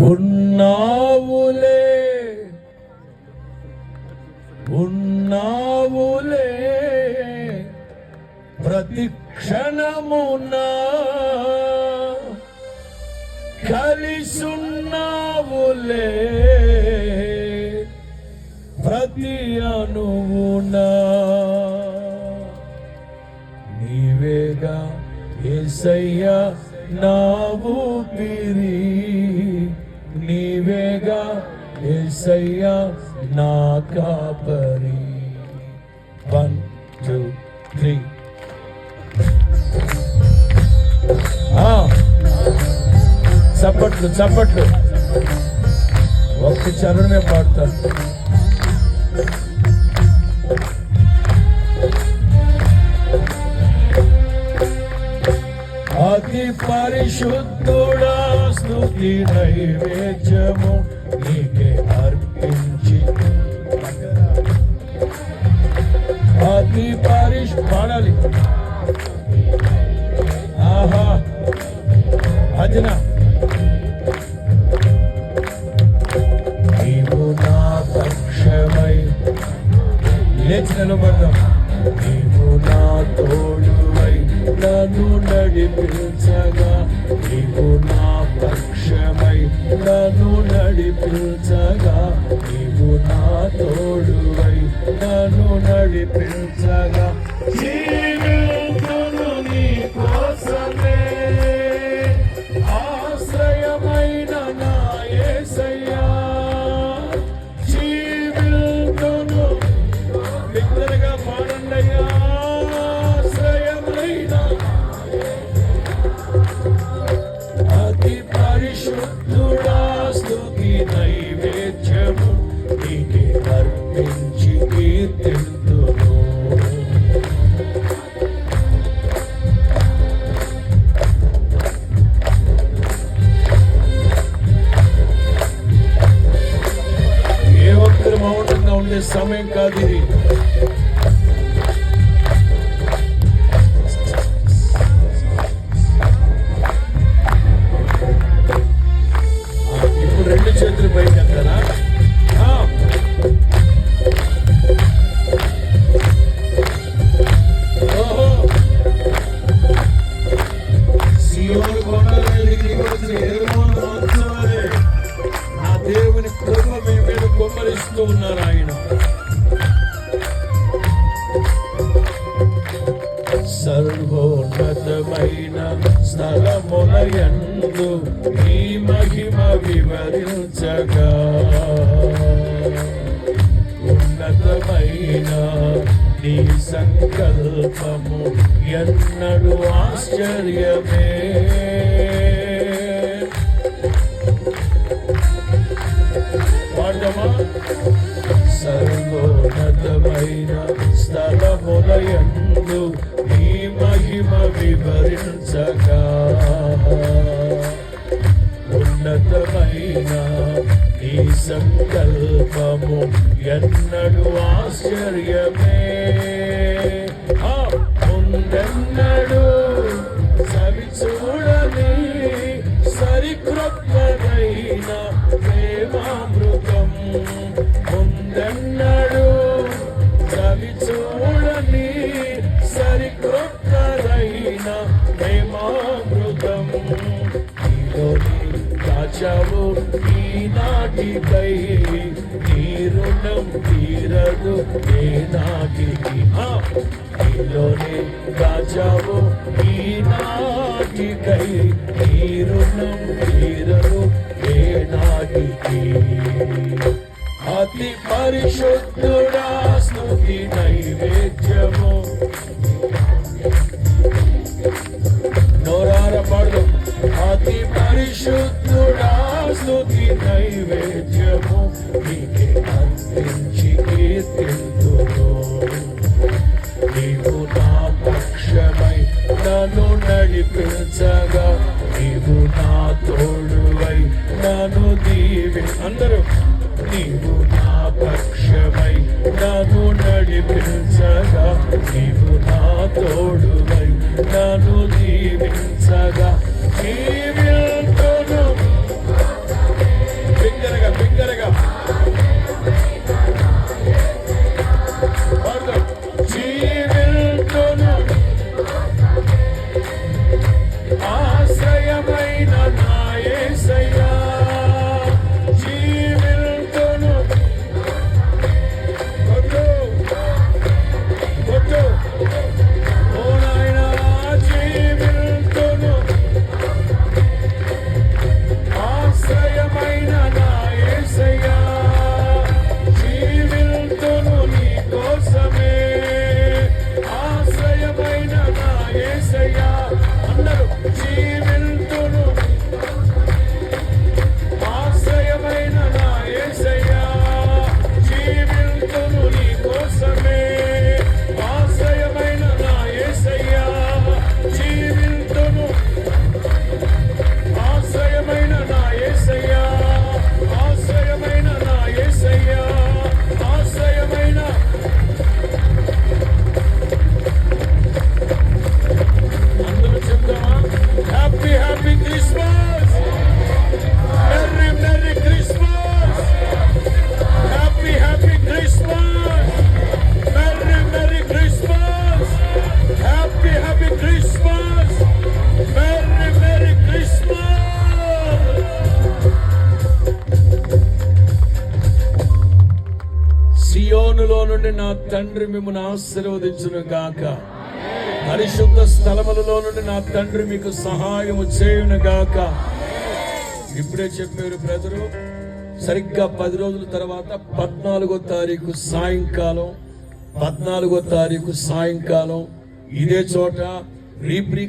ఉన్నావులే ఉన్నావులే ప్రతి క్షణమునా కలిసున్నావులే ప్రతి అణువునా నీవేగా యేసయ్యా నా ఊపిరి నీవేగా యేసయ్యా నా కాపరి 1 2 3 చప్పట్లు చప్పట్లు ఒక్క చరణమే పాడతాను. అతి పరిశుద్ధుడా స్తుతి నైవేద్యము నీకే అర్పించి అతి పాడాలి. ఆహా అదినా నీవు నా పక్షమై లేచి నిలబడ్డాం. నీవు నా తోడువై నన్ను నడిపించగా నీవు నా పక్షమై నన్ను నడిపించగా నీవు నా తోడువై నన్ను నడిపించగా జీవితును నీ కోసమే ఆశ్రయమైన నా యేసయ్యా జీవితును బిగ్గరగా పాడండయ్యా ఆశ్రయమైన అతి పరిశుద్ధుడా స్తుతి నైవేద్యము నీకే అర్పించి కీర్తింతును. ఏ ఒక్కరు మౌనంగా ఉండే సమయం కాదు ఇది. ఇప్పుడు రెండు చేతులు పైకి ఎత్తారా? సియోను కొండల మీదకి వచ్చిన యెహోవా ఉత్సవాలే నా దేవుని కృప మీ మీద కుమ్మరిస్తూ ఉన్నారు ఆయన. సర్వోన్నతమైన స్థలములయందు నీ మహిమ వివరించగా ఉన్నతమైన నీ సంకల్పము ఎన్నడూ ఆశ్చర్యమే. పాడమా సర్వోన్నతమైన స్థలములయందు నీ మహిమ వివరించగా ఉన్నతమైన నీ సంకల్పము ఎన్నడూ ఆశ్చర్యమే. ముందెన్నడూ సవి చూడని సరిక్రొత్తదైన ప్రేమామృతం ముందెన్నడూ సవి చూడని సరిక్రొత్తదైన ప్రేమామృతం నీలోని దాచావు ఈనాటికై నీ రుణం తీరదు ఏనాటికి. నీలోనే దాచావు ఈనాటికై నీ రుణం తీరదు ఏనాటికి. అతి పరిశుద్ధుడా స్తుతి నైవేద్యము నోరార పాడు. అతి పరిశుద్ధుడా స్తుతి నైవేద్యము నీకే అర్పించి కీర్తింతును. నీవు నా పక్షమై నన్ను నడిపించగా నీవు నా తోడువై నన్ను అందరూ నీవు నా పక్షమై నన్ను నడిపించగా నీవు నా తోడువై నన్ను దీవించగా జీవితును నుండి నా తండ్రి మిమ్మల్ని ఆశీర్వదించును గాక. పరిశుద్ధ స్థలములలో నుండి నా తండ్రి మీకు సహాయము చేయును గాక. ఇప్పుడే చెప్పారు బ్రదరు. సరిగ్గా 10 రోజుల తర్వాత 14వ తారీఖు సాయంకాలం ఇదే చోట రీప్రీ